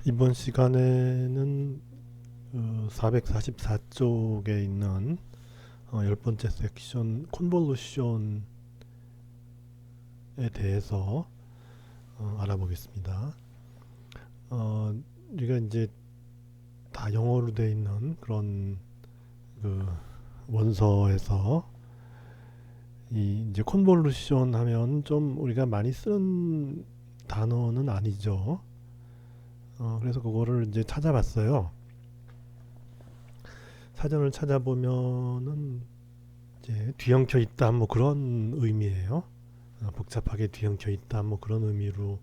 이번 시간에는 444쪽에 있는 10번째 섹션 콘볼루션에 대해서 알아보겠습니다. 어, 우리가 이제 다 영어로 되어 있는 그런 그 원서에서 이 이제 콘볼루션 하면 좀 우리가 많이 쓰는 단어는 아니죠. 그래서 그거를 이제 찾아봤어요. 사전을 찾아보면은 이제 뒤엉켜 있다 뭐 그런 의미예요. 복잡하게 뒤엉켜 있다 뭐 그런 의미로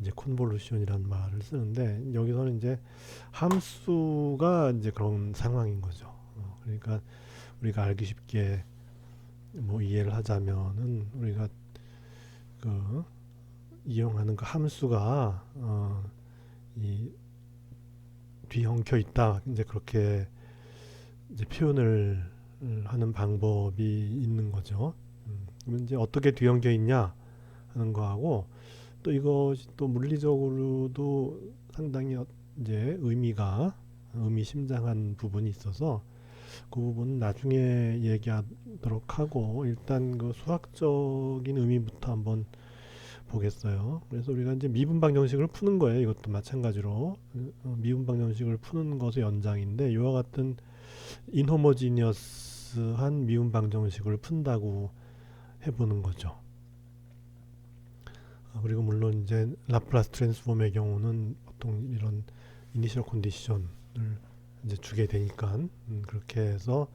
이제 콘볼루션이라는 말을 쓰는데 여기서는 이제 함수가 이제 그런 상황인 거죠. 그러니까 우리가 알기 쉽게 뭐 이해를 하자면은 우리가 그 이용하는 그 함수가 이 뒤엉켜 있다 이제 그렇게 이제 표현을 하는 방법이 있는 거죠. 그러면 이제 어떻게 뒤엉켜 있냐 하는 거하고 또 이것이 또 물리적으로도 상당히 이제 의미심장한 부분이 있어서 그 부분은 나중에 얘기하도록 하고 일단 그 수학적인 의미부터 한번 보겠어요. 그래서 우리가 이제 미분방 정식을 푸는 거예요. 이것도 마찬가지로 미분방 정식을 푸는 것의 연장인데 이와 같은 인호모지니어스한 미분방 정식을 푼다고 해보는 거죠. 그리고 물론 이제 라플라스 트랜스폼의 경우는 보통 이런 이니셜 컨디션을 이제 주게 되니까 그렇게 해서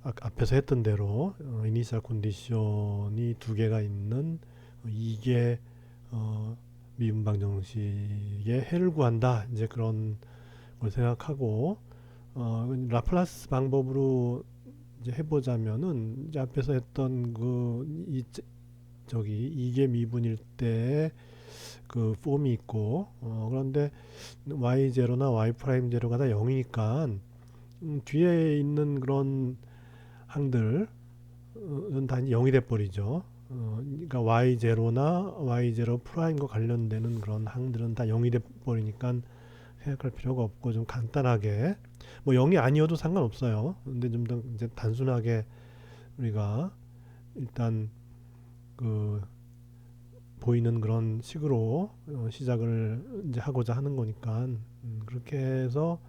앞에서 했던 대로 이니셜 컨디션이 두 개가 있는 이게 미분방 정식의 해를 구한다 이제 그런 걸 생각하고 라플라스 방법으로 이제 해보자면은 이제 앞에서 했던 저기 이게 미분일 때 그 폼이 있고 그런데 y0나 y'0가 다 0이니까 뒤에 있는 그런 항들은 다 0이 돼버리죠. 그러니까 y0나 y0 프라임과 관련되는 그런 항들은 다 0이 돼버리니까 생각할 필요가 없고 좀 간단하게 뭐 0이 아니어도 상관없어요. 근데 좀 더 이제 단순하게 우리가 일단 그 보이는 그런 식으로 시작을 이제 하고자 하는 거니까 그렇게 해서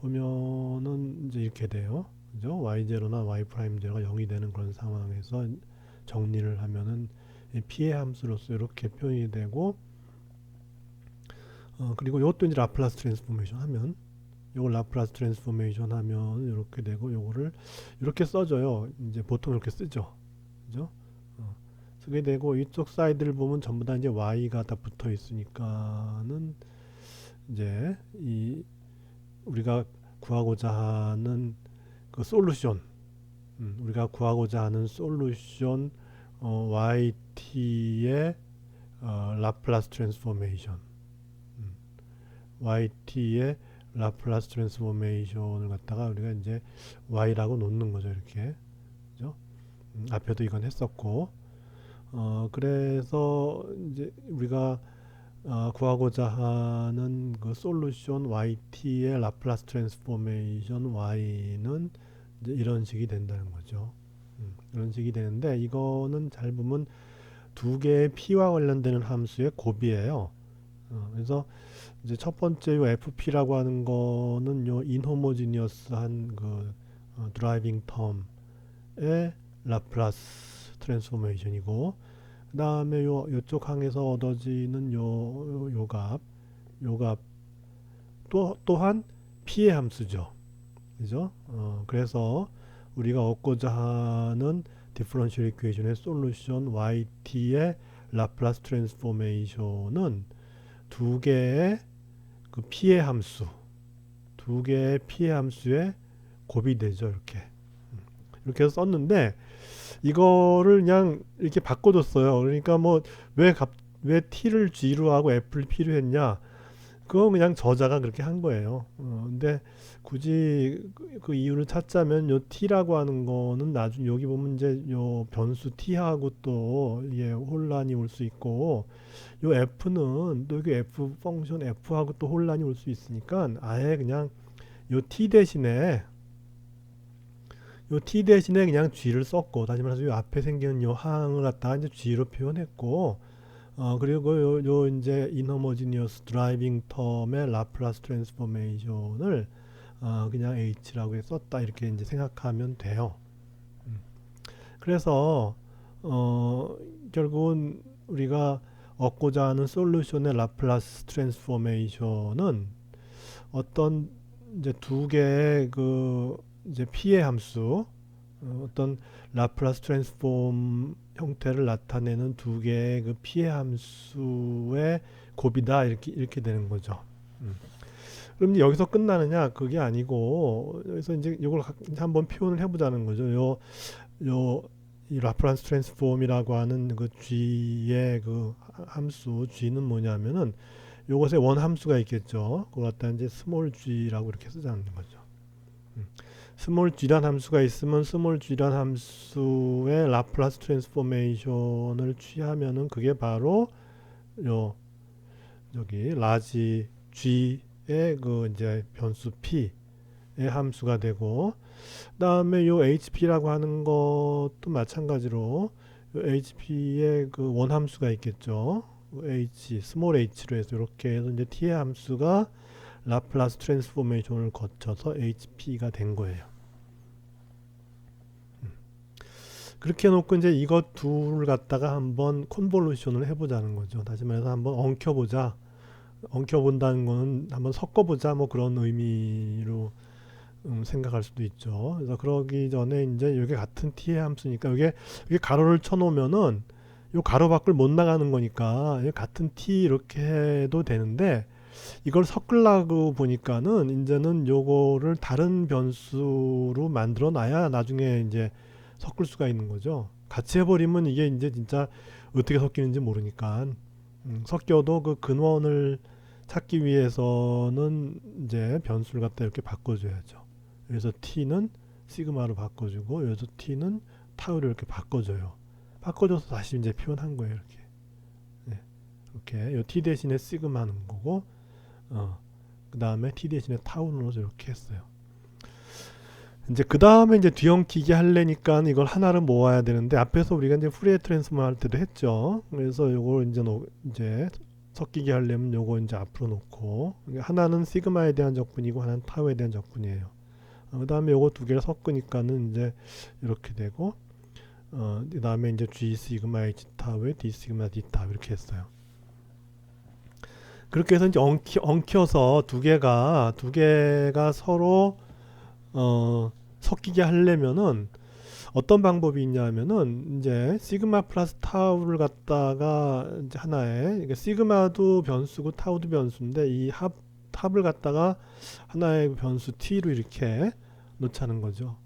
보면은 이제 이렇게 돼요. 그죠? y0나 y'0가 0이 되는 그런 상황에서 정리를 하면은 피해 함수로서 이렇게 표현이 되고 그리고 이것도 이제 라플라스 트랜스포메이션 하면 요걸 라플라스 트랜스포메이션 하면 이렇게 되고 요거를 이렇게 써줘요. 이제 보통 이렇게 쓰죠. 그죠? 쓰게 되고 이쪽 사이드를 보면 전부 다 이제 y가 다 붙어 있으니까는 이제 이 우리가 구하고자 하는 그 솔루션 우리가 구하고자 하는 솔루션 yt의 라플라스 트랜스포메이션 yt의 라플라스 트랜스포메이션을 갖다가 우리가 이제 y라고 놓는 거죠. 이렇게 그죠? 앞에도 이건 했었고 그래서 이제 우리가 구하고자 하는 그 솔루션 yt의 라플라스 트랜스포메이션 y는 이제 이런 식이 된다는 거죠. 이런 식이 되는데 이거는 잘 보면 두 개의 p와 관련되는 함수의 곱이에요. 그래서 이제 첫 번째 요 fp라고 하는 거는 요 인호모지니어스한 그 드라이빙 텀의 라플라스 트랜스포메이션이고 그 다음에 요쪽 항에서 얻어지는 요값 또한 p의 함수죠. 그죠? 그래서 우리가 얻고자 하는 디퍼런셜 이퀘이션의 솔루션 yt의 라플라스 트랜스포메이션은 두 개의 그 p의 함수, 두 개의 p의 함수의 곱이 되죠. 이렇게 해서 썼는데 이거를 그냥 이렇게 바꿔줬어요. 그러니까 뭐 왜 t를 g로 하고 f를 p로 했냐? 그거 그냥 저자가 그렇게 한 거예요. 근데 굳이 그 이유를 찾자면 요 t라고 하는 거는 나중 여기 보면 이제 요 변수 t하고 또 이게 혼란이 올 수 있고 요 f는 또 여기 f 펑션 f하고 또 혼란이 올 수 있으니까 아예 그냥 요 t 대신에 그냥 g를 썼고 다시 말해서 요 앞에 생기는 요 항을 갖다가 이제 g로 표현했고 그리고 요 이제 inhomogeneous driving term의 라플라스 트랜스포메이션을 그냥 h라고 해 썼다 이렇게 이제 생각하면 돼요. 그래서 결국은 우리가 얻고자 하는 솔루션의 라플라스 트랜스포메이션은 어떤 이제 두 개의 그 이제 피해 함수 어떤 라플라스 트랜스폼 형태를 나타내는 두 개의 그 피해 함수의 곱이다 이렇게 되는 거죠. 그럼 이제 여기서 끝나느냐 그게 아니고 여기서 이제 이걸 한번 표현을 해보자는 거죠. 이 라플라스 트랜스폼이라고 하는 그 g의 그 함수 g는 뭐냐면은 요것에 원 함수가 있겠죠. 그걸 갖다 이제 스몰 g라고 이렇게 쓰자는 거죠. 스몰 g란 함수가 있으면 스몰 g란 함수의 라플라스 트랜스포메이션을 취하면은 그게 바로 여기 라지 g의 그 이제 변수 p의 함수가 되고 그다음에 요 hp라고 하는 것도 마찬가지로 요 hp의 그 원함수가 있겠죠. h 스몰 h로 해서 이렇게 해서 이제 t의 함수가 라플라스 트랜스포메이션을 거쳐서 hp가 된 거예요. 그렇게 해놓고 이제 이것 둘을 갖다가 한번 컨볼루션을 해보자는 거죠. 다시 말해서 한번 엉켜보자. 엉켜본다는 거는 한번 섞어보자 뭐 그런 의미로 생각할 수도 있죠. 그래서 그러기 전에 이제 이게 같은 t의 함수니까 이게 가로를 쳐놓으면은 요 가로 밖을 못 나가는 거니까 같은 t 이렇게 해도 되는데 이걸 섞으려고 보니까는 이제는 요거를 다른 변수로 만들어 놔야 나중에 이제 섞을 수가 있는 거죠. 같이 해버리면 이게 이제 진짜 어떻게 섞이는지 모르니까 섞여도 그 근원을 찾기 위해서는 이제 변수를 갖다 이렇게 바꿔줘야죠. 여기서 t는 시그마로 바꿔주고 여기서 t는 타우로 이렇게 바꿔줘요. 바꿔줘서 다시 이제 표현한 거예요. 이렇게 이렇게 요 t 대신에 시그마 하는 거고 그 다음에 t 대신에 타우 넣어서 이렇게 했어요. 이제 그 다음에 이제 뒤엉키기 하려니까 이걸 하나를 모아야 되는데 앞에서 우리가 이제 푸리에 트랜스폼 할 때도 했죠. 그래서 요걸 이제 섞이게 하려면 요거 이제 앞으로 놓고 하나는 시그마에 대한 적분이고 하나는 타우에 대한 적분이에요. 그 다음에 요거 두 개를 섞으니까는 이제 이렇게 되고 그 다음에 이제 g 시그마 h 타우에 d 시그마 d 타우 이렇게 했어요. 그렇게 해서 이제 엉켜서 두 개가 서로 섞이게 하려면은 어떤 방법이 있냐면은 이제 시그마 플러스 타우를 갖다가 이제 하나에 그러니까 시그마도 변수고 타우도 변수인데 이 합을 갖다가 하나의 변수 t로 이렇게 놓자는 거죠.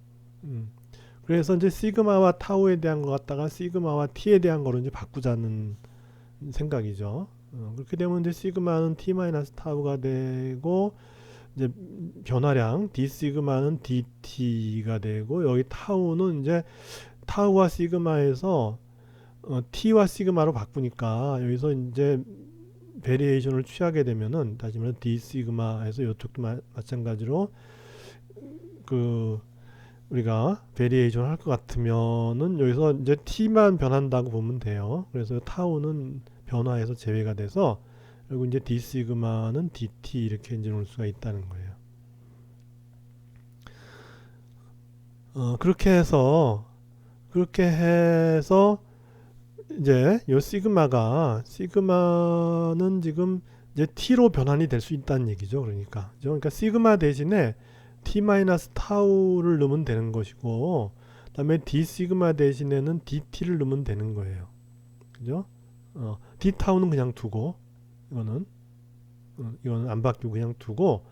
그래서 이제 시그마와 타우에 대한 것 갖다가 시그마와 t에 대한 거로 이제 바꾸자는 생각이죠. 그렇게 되면 이제 시그마는 t 마이너스 타우가 되고 이제 변화량 d 시그마는 dt가 되고 여기 타우는 이제 타우와 시그마에서 t와 시그마로 바꾸니까 여기서 이제 베리에이션을 취하게 되면은 다시 말해서 d 시그마에서 이쪽도 마찬가지로 그 우리가 베리에이션 할 것 같으면은 여기서 이제 t만 변한다고 보면 돼요. 그래서 타우는 변화에서 제외가 돼서 그리고 이제 d 시그마는 dt 이렇게 이제 놓을 수가 있다는 거예요. 그렇게 해서 이제 요 시그마는 지금 이제 t로 변환이 될 수 있다는 얘기죠. 그러니까 시그마 대신에 t 마이너스 타우를 넣으면 되는 것이고 그다음에 d 시그마 대신에는 dt를 넣으면 되는 거예요. 그죠? d 타우는 그냥 두고 이거는 안 바뀌고 그냥 두고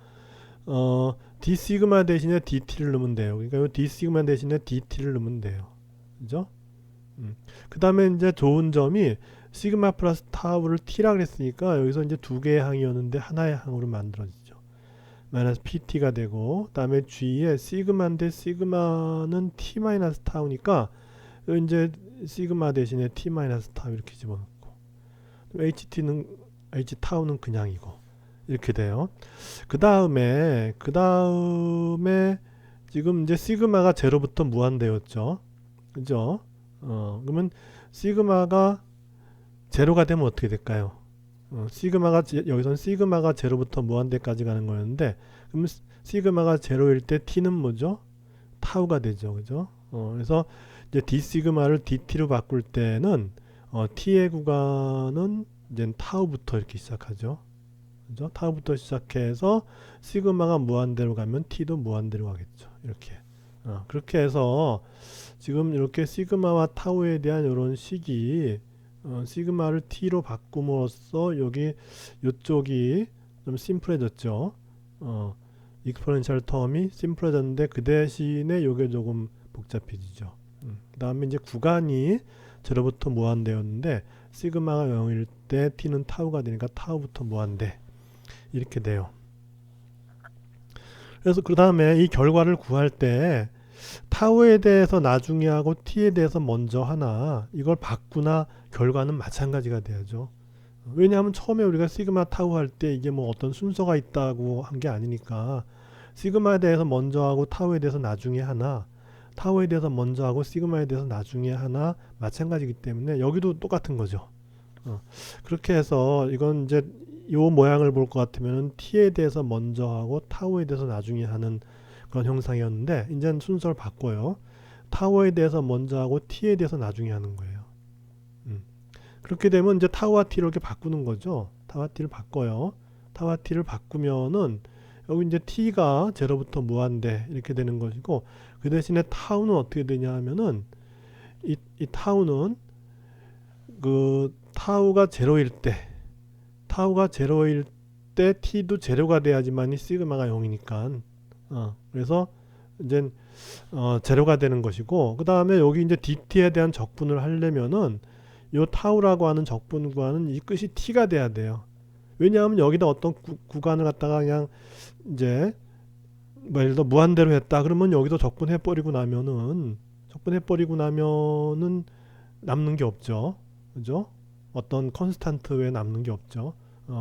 d 시그마 대신에 dt를 넣으면 돼요. 그러니까 이 d 시그마 대신에 dt를 넣으면 돼요. 그죠? 그 다음에 이제 좋은 점이 시그마 플러스 타우를 t라 그랬으니까 여기서 이제 두 개의 항이었는데 하나의 항으로 만들어지죠. 마이너스 pt가 되고, 그 다음에 g에 시그마인데 시그마는 t 마이너스 타우니까 이제 시그마 대신에 t 마이너스 타우 이렇게 집어넣고, h 타우는 그냥이고 이렇게 돼요. 그 다음에 지금 이제 시그마가 제로부터 무한대였죠. 그죠? 그러면 시그마가 제로가 되면 어떻게 될까요? 여기선 시그마가 제로부터 무한대까지 가는 거였는데, 그럼 시그마가 제로일 때 t는 뭐죠? 타우가 되죠. 그죠? 그래서 이제 d 시그마를 dt로 바꿀 때는 t의 구간은 이제 타우부터 이렇게 시작하죠. 그죠? 타우부터 시작해서 시그마가 무한대로 가면 t도 무한대로 가겠죠. 이렇게. 그렇게 해서 지금 이렇게 시그마와 타우에 대한 이런 식이 시그마를 t로 바꿈으로써 여기 이쪽이 좀 심플해졌죠. 익스포넨셜 텀이 심플해졌는데 그 대신에 요게 조금 복잡해지죠. 그 다음에 이제 구간이 제로부터 무한대였는데 시그마가 0일 때 t는 타우가 되니까 타우부터 무한대 이렇게 돼요. 그래서 그 다음에 이 결과를 구할 때 타우에 대해서 나중에 하고 t에 대해서 먼저 하나, 이걸 바꾸나 결과는 마찬가지가 돼야죠. 왜냐하면 처음에 우리가 시그마 타우 할 때 이게 뭐 어떤 순서가 있다고 한 게 아니니까 시그마에 대해서 먼저 하고 타우에 대해서 나중에 하나, 타우에 대해서 먼저 하고 시그마에 대해서 나중에 하나 마찬가지이기 때문에 여기도 똑같은 거죠. 그렇게 해서 이건 이제 요 모양을 볼 것 같으면 t에 대해서 먼저 하고 타우에 대해서 나중에 하는 그런 형상이었는데, 이제는 순서를 바꿔요. 타워에 대해서 먼저 하고 t에 대해서 나중에 하는 거예요. 그렇게 되면 이제 타워와 t를 이렇게 바꾸는 거죠. 타워와 t를 바꿔요. 타워와 t를 바꾸면은 여기 이제 t가 제로부터 무한대 이렇게 되는 것이고, 그 대신에 타우는 어떻게 되냐 하면은 이 타우는 그 타우가 제로일 때 t도 제로가 돼야지만이 시그마가 0이니까 그래서 이제 제로가 되는 것이고, 그 다음에 여기 이제 dt에 대한 적분을 하려면은 요 타우라고 하는 적분 구간은 이 끝이 t가 돼야 돼요. 왜냐하면 여기다 어떤 구간을 갖다가 그냥 이제 뭐 예를 들어 무한대로 했다 그러면 여기도 적분해 버리고 나면은 남는 게 없죠. 그죠? 어떤 컨스탄트 외에 남는 게 없죠.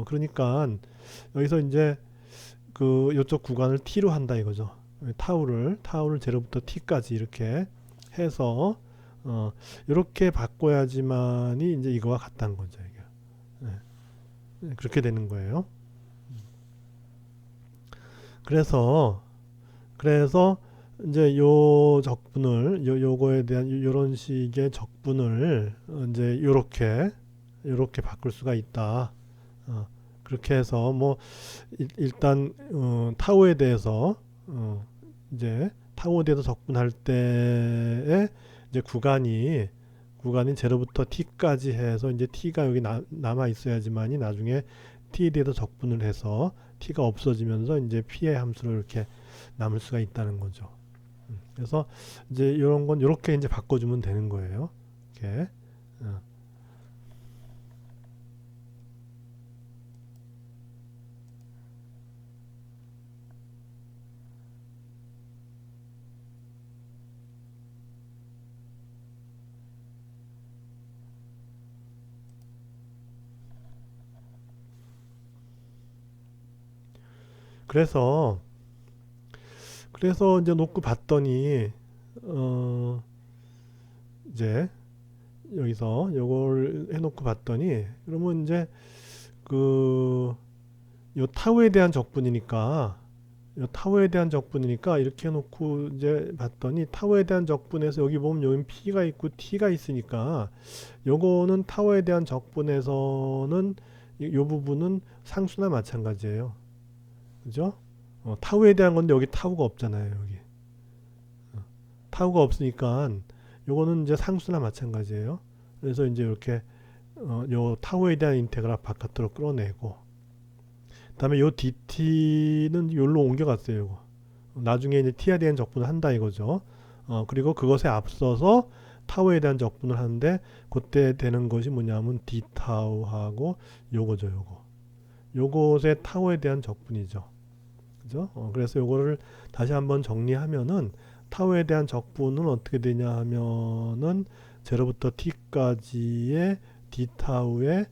그러니까 여기서 이제 그 요쪽 구간을 t로 한다 이거죠. 타우를 제로부터 t까지 이렇게 해서 이렇게 바꿔야지만이 이제 이거와 같다는 거죠. 이게. 그렇게 되는 거예요. 그래서 이제 요 적분을 요거에 대한 요런 식의 적분을 이제 요렇게 바꿀 수가 있다. 그렇게 해서 뭐 일단 타우에 대해서 이제 타우에 대해서 적분할 때에 이제 구간이 제로부터 t까지 해서 이제 t가 여기 남아 있어야지만이 나중에 t에 대해서 적분을 해서 t가 없어지면서 이제 p의 함수로 이렇게 남을 수가 있다는 거죠. 그래서 이제 이런 건 이렇게 이제 바꿔주면 되는 거예요. 이렇게. 그래서 이제 놓고 봤더니 이제 여기서 요걸 해놓고 봤더니 그러면 이제 그 요 타우에 대한 적분이니까 이렇게 해놓고 이제 봤더니 타워에 대한 적분에서 여기 보면 여기 p가 있고 t가 있으니까 요거는 타워에 대한 적분에서는 요 부분은 상수나 마찬가지예요. 그죠? 타우에 대한 건데 여기 타우가 없잖아요. 여기 타우가 없으니까 요거는 이제 상수나 마찬가지예요. 그래서 이제 이렇게 요 타우에 대한 인테그랄 바깥으로 끌어내고, 다음에 요 dt는 여기로 옮겨갔어요. 요거. 나중에 이제 t에 대한 적분을 한다 이거죠. 그리고 그것에 앞서서 타우에 대한 적분을 하는데 그때 되는 것이 뭐냐면 d 타우하고 요거죠. 요것의 타우에 대한 적분이죠. 그죠? 그래서 요거를 다시 한번 정리하면은 타우에 대한 적분은 어떻게 되냐 하면은 0부터 t까지의 d 타우의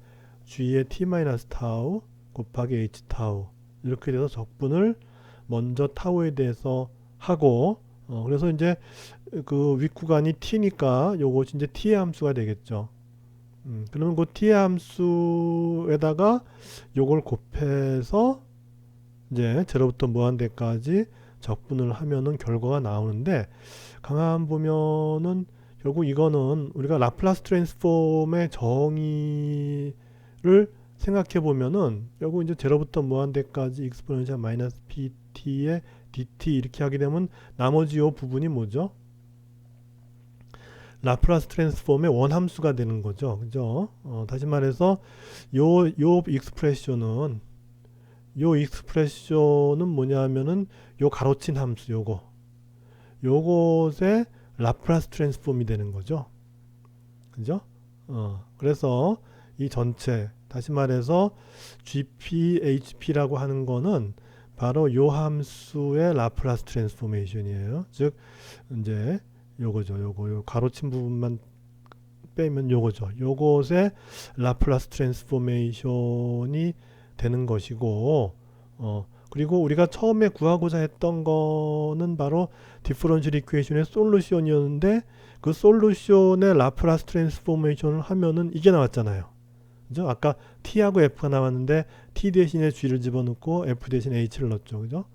g의 t 마이너스 타우 곱하기 h 타우 이렇게 돼서 적분을 먼저 타우에 대해서 하고 그래서 이제 그 윗구간이 t니까 요것이 이제 t의 함수가 되겠죠. 그러면 그 t의 함수에다가 요걸 곱해서 이제 0부터 무한대까지 적분을 하면은 결과가 나오는데 가만 보면은 결국 이거는 우리가 라플라스 트랜스폼의 정의를 생각해 보면은 결국 이제 0부터 무한대까지 익스포넨셜 마이너스 pt의 dt 이렇게 하게 되면 나머지 요 부분이 뭐죠? 라플라스 트랜스폼의 원함수가 되는 거죠. 그죠? 다시 말해서 요 익스프레션은 뭐냐면은 요 가로친 함수 요것의 라플라스 트랜스폼이 되는 거죠. 그죠? 그래서 이 전체 다시 말해서 GP, HP라고 하는 거는 바로 요 함수의 라플라스 트랜스포메이션이에요. 즉 이제 요거죠. 요 가로친 부분만 빼면 요거죠. 요것의 라플라스 트랜스포메이션이 되는 것이고 그리고 우리가 처음에 구하고자 했던 거는 바로 디퍼런셜 이퀘이션의 솔루션이었는데 그 솔루션의 라플라스 트랜스포메이션을 하면은 이게 나왔잖아요. 그죠? 아까 t하고 f가 나왔는데 t 대신에 g를 집어넣고 f 대신에 h를 넣었죠. 그죠?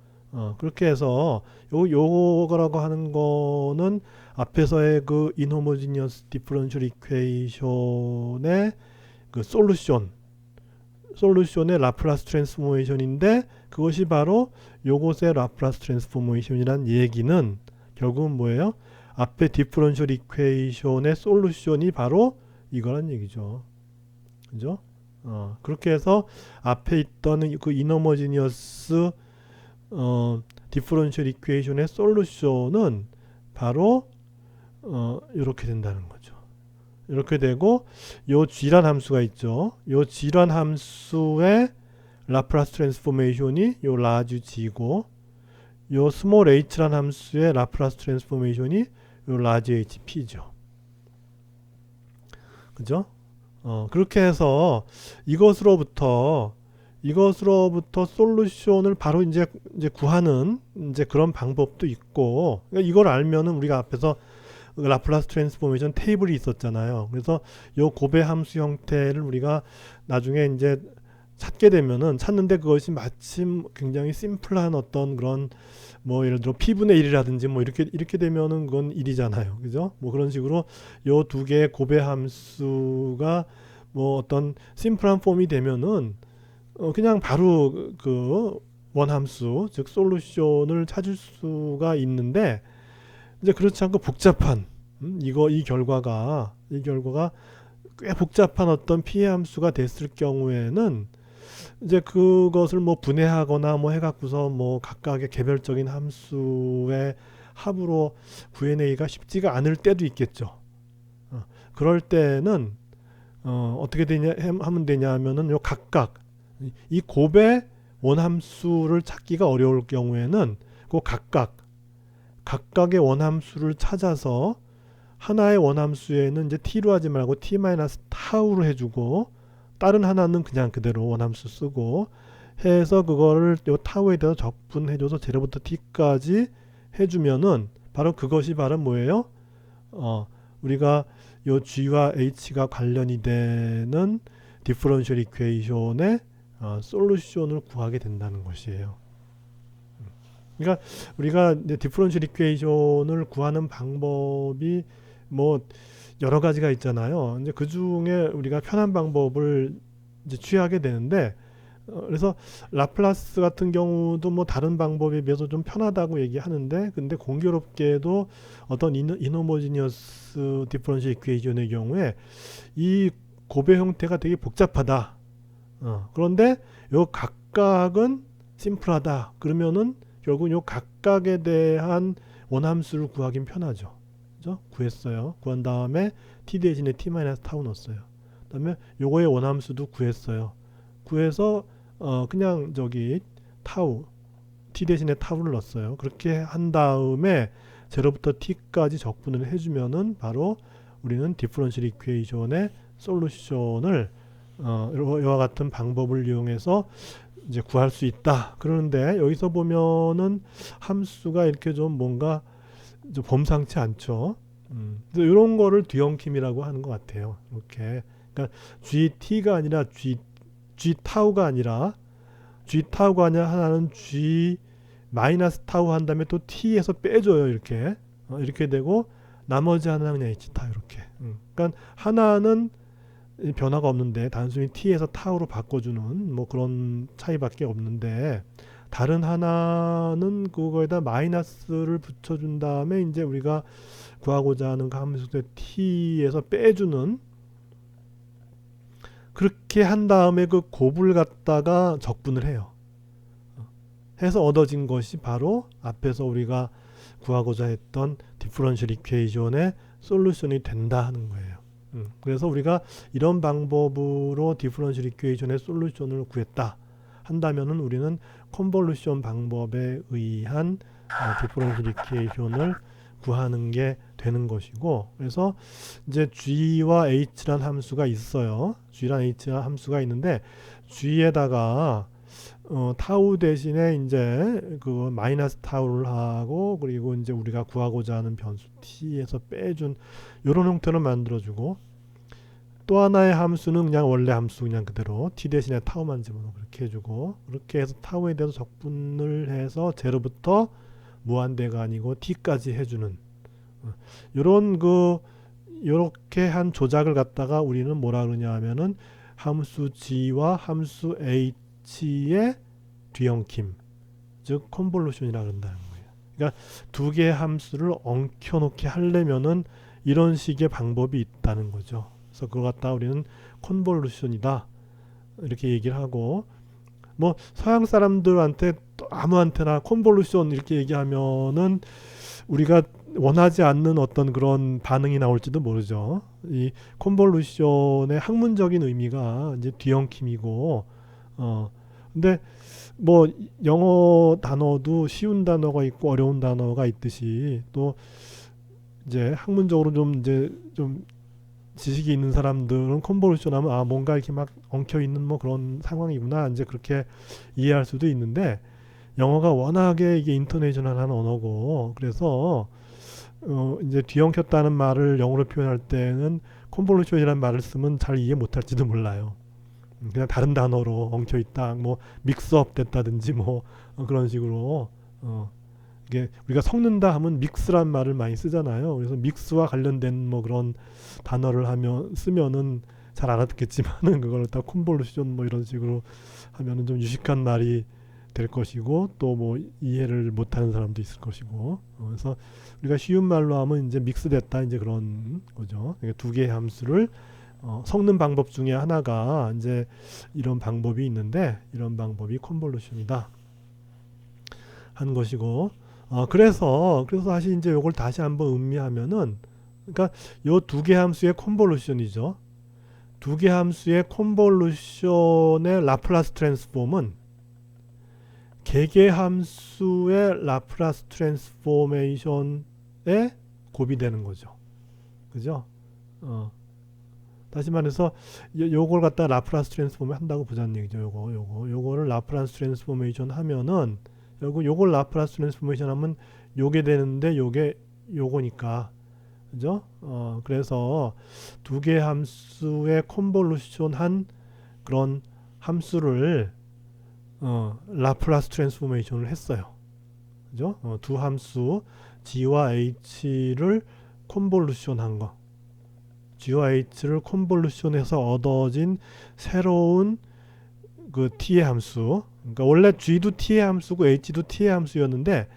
그렇게 해서 요거라고 하는 거는 앞에서의 그 inhomogeneous differential equation의 그 솔루션의 라플라스 트랜스포메이션인데 그것이 바로 요것의 라플라스 트랜스포메이션이란 얘기는 결국은 뭐예요? 앞에 디퍼런셜 이퀘이션의 솔루션이 바로 이거란 얘기죠. 그죠? 그렇게 해서 앞에 있던 그 인호모지니어스 디퍼런셜 이퀘이션의 솔루션은 바로 이렇게 된다는 거죠. 이렇게 되고 요 g란 함수가 있죠. 요 g란 함수의 라플라스 트랜스포메이션이 요 라지 g고 요 스몰 h란 함수의 라플라스 트랜스포메이션이 요 라지 hp죠. 그죠? 그렇게 해서 이것으로부터 솔루션을 바로 이제 구하는 이제 그런 방법도 있고 그러니까 이걸 알면은 우리가 앞에서 라플라스 트랜스포메이션 테이블이 있었잖아요. 그래서 요 고배 함수 형태를 우리가 나중에 이제 찾게 되면은 찾는데 그것이 마침 굉장히 심플한 어떤 그런 뭐 예를 들어 p분의 1이라든지 뭐 이렇게 되면은 그건 1이잖아요. 그죠? 뭐 그런 식으로 요 두 개의 고배 함수가 뭐 어떤 심플한 폼이 되면은 그냥 바로 그 원함수 즉 솔루션을 찾을 수가 있는데 이제 그렇지 않고 복잡한 이 결과가 꽤 복잡한 어떤 피해 함수가 됐을 경우에는 이제 그것을 뭐 분해하거나 뭐 해갖고서 뭐 각각의 개별적인 함수의 합으로 구해내기가 쉽지가 않을 때도 있겠죠. 그럴 때는 어떻게 하면 되냐 하면은 요 각각 이 곱의 원함수를 찾기가 어려울 경우에는 그 각각의 원함수를 찾아서 하나의 원함수에는 이제 t로 하지 말고 t 마이너스 타우로 해주고 다른 하나는 그냥 그대로 원함수 쓰고 해서 그거를 요 타우에 대해서 적분해줘서 0부터 t까지 해주면은 바로 그것이 바로 뭐예요? 우리가 요 g와 h가 관련이 되는 디퍼런셜 이퀘이션의 솔루션을 구하게 된다는 것이에요. 그러니까 우리가 이제 디퍼런셜 이퀘이션을 구하는 방법이 뭐 여러 가지가 있잖아요. 이제 그 중에 우리가 편한 방법을 이제 취하게 되는데 그래서 라플라스 같은 경우도 뭐 다른 방법에 비해서 좀 편하다고 얘기하는데 근데 공교롭게도 어떤 인호모지니어스 디퍼런셜 이퀘이션의 경우에 이 고배 형태가 되게 복잡하다. 그런데 요 각각은 심플하다. 그러면은 결국 요 각각에 대한 원함수를 구하긴 편하죠. 그죠? 구했어요. 구한 다음에 t 대신에 t-타우 넣었어요. 그다음에 요거의 원함수도 구했어요. 구해서 그냥 저기 타우 t 대신에 타우를 넣었어요. 그렇게 한 다음에 제로부터 t까지 적분을 해주면은 바로 우리는 디퍼런셜 이퀘이션의 솔루션을 이와 같은 방법을 이용해서 이제 구할 수 있다. 그러는데 여기서 보면은 함수가 이렇게 좀 뭔가 좀 범상치 않죠. 그래서 이런 거를 뒤엉킴이라고 하는 것 같아요. 이렇게 그러니까 GT가 아니라 G 타우가 아니라 하나는 G 마이너스 타우 한 다음에 또 T에서 빼줘요. 이렇게 이렇게 되고 나머지 하나는 그냥 H 타우 이렇게. 그러니까 하나는 변화가 없는데 단순히 T에서 타우로 바꿔주는 뭐 그런 차이밖에 없는데 다른 하나는 그거에다 마이너스를 붙여준 다음에 이제 우리가 구하고자 하는 그 함수의 T에서 빼주는 그렇게 한 다음에 그 곱을 갖다가 적분을 해요. 해서 얻어진 것이 바로 앞에서 우리가 구하고자 했던 디퍼런셜 이퀘이션의 솔루션이 된다 하는 거예요. 그래서 우리가 이런 방법으로 디퍼런셜 이퀘이션의 솔루션을 구했다 한다면은 우리는 컨볼루션 방법에 의한 디퍼런셜 이퀘이션을 구하는 게 되는 것이고, 그래서 이제 g와 h란 함수가 있어요. g랑 h란 함수가 있는데 g에다가 타우 대신에 이제 그 마이너스 타우를 하고 그리고 이제 우리가 구하고자 하는 변수 t에서 빼준 이런 형태로 만들어주고, 또 하나의 함수는 그냥 원래 함수 그냥 그대로 t 대신에 타우만 집어넣고 그렇게 해주고, 그렇게 해서 타우에 대해서 적분을 해서 제로부터 무한대가 아니고 t까지 해주는 요런 요렇게 한 조작을 갖다가 우리는 뭐라 그러냐 하면은 함수 g와 함수 h의 뒤엉킴, 즉 컨볼루션이라 그런다는 거예요. 그러니까 두 개의 함수를 엉켜놓게 하려면은 이런 식의 방법이 있다는 거죠. 그래서 그걸 갖다가 우리는 컨볼루션이다 이렇게 얘기를 하고, 뭐 서양 사람들한테 아무한테나 컨볼루션 이렇게 얘기하면은 우리가 원하지 않는 어떤 그런 반응이 나올지도 모르죠. 이 컨볼루션의 학문적인 의미가 이제 뒤엉킴이고, 근데 뭐 영어 단어도 쉬운 단어가 있고 어려운 단어가 있듯이 또 이제 학문적으로 좀 지식이 있는 사람들은 컨볼루션 하면 뭔가 이렇게 막 엉켜 있는 뭐 그런 상황이구나 이제 그렇게 이해할 수도 있는데, 영어가 워낙에 이게 인터내셔널한 언어고 그래서 이제 뒤엉켰다는 말을 영어로 표현할 때는 컨볼루션이라는 말을 쓰면 잘 이해 못할지도 몰라요. 그냥 다른 단어로 엉켜 있다, 뭐 믹스업 됐다든지 뭐 그런 식으로 이게 우리가 섞는다 하면 믹스란 말을 많이 쓰잖아요. 그래서 믹스와 관련된 뭐 그런 단어를 쓰면은 잘 알아듣겠지만은 그걸 다 컨볼루션 뭐 이런 식으로 하면은 좀 유식한 말이 될 것이고 또 뭐 이해를 못하는 사람도 있을 것이고, 그래서 우리가 쉬운 말로 하면 이제 믹스됐다 이제 그런 거죠. 그러니까 두 개의 함수를 섞는 방법 중에 하나가 이제 이런 방법이 있는데 이런 방법이 컨볼루션이다 하는 것이고, 그래서 다시 이제 요걸 다시 한번 음미하면은, 그러니까 요 두 개 함수의 컨볼루션이죠. 두 개 함수의 컨볼루션의 라플라스 트랜스폼은 개개 함수의 라플라스 트랜스포메이션에 곱이 되는 거죠. 그죠? 다시 말해서 요걸 갖다 라플라스 트랜스폼을 한다고 보자는 얘기죠. 요거를 라플라스 트랜스포메이션 하면은 요걸 라플라스 트랜스포메이션 하면 요게 되는데 요게 요거니까. 그죠? 그래서 두 개 함수의 컨볼루션 한 그런 함수를 라플라스 트랜스포메이션을 했어요. 그죠? 두 함수 g와 h를 컨볼루션 한 거. g와 h를 컨볼루션해서 얻어진 새로운 그 t의 함수. 그러니까 원래 g도 t의 함수고 h도 t의 함수였는데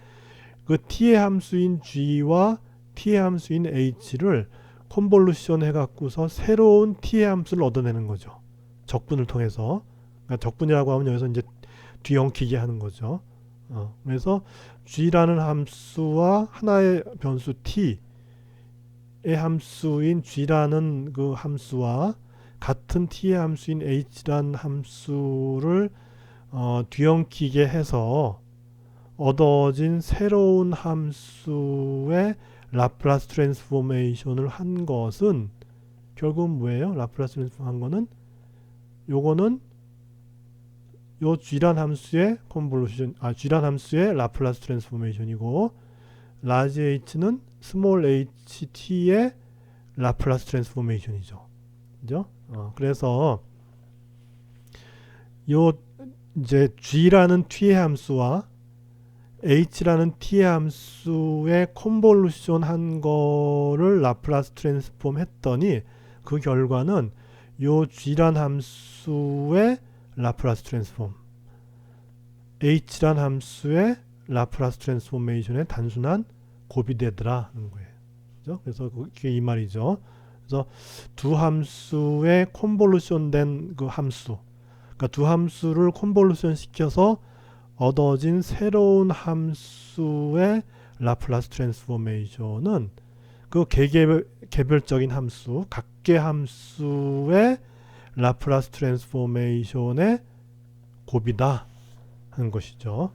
그 t의 함수인 g와 t의 함수인 h를 컨볼루션 해갖고서 새로운 t의 함수를 얻어내는 거죠. 적분을 통해서. 그러니까 적분이라고 하면 여기서 이제 뒤엉키게 하는 거죠. 그래서 g라는 함수와 하나의 변수 t 함수인 g라는 그 함수와 같은 t의 함수인 h라는 함수를 뒤엉키게 해서 얻어진 새로운 함수의 라플라스 트랜스포메이션을 한 것은 결국은 뭐예요? 라플라스 트랜스포메이션 한 거는 요거는 요 g란 함수의 컨볼루션, g란 함수의 라플라스 트랜스포메이션이고 라지 h는 스몰 ht의 라플라스 트랜스포메이션이죠. 그죠? 그래서 요 이제 g라는 t의 함수와 h라는 t의 함수의 컨볼루션 한 거를 라플라스 트랜스폼 했더니 그 결과는 요 g란 함수의 라플라스 트랜스폼, h란 함수의 라플라스 트랜스포메이션의 단순한 곱이 되더라 하는 거예요. 그죠? 그래서 그게 이 말이죠. 그래서 두 함수의 컨볼루션 된 그 함수, 그러니까 두 함수를 컨볼루션 시켜서 얻어진 새로운 함수의 라플라스 트랜스포메이션은 그 개별적인 함수, 각계 함수의 라플라스 트랜스포메이션의 곱이다 하는 것이죠.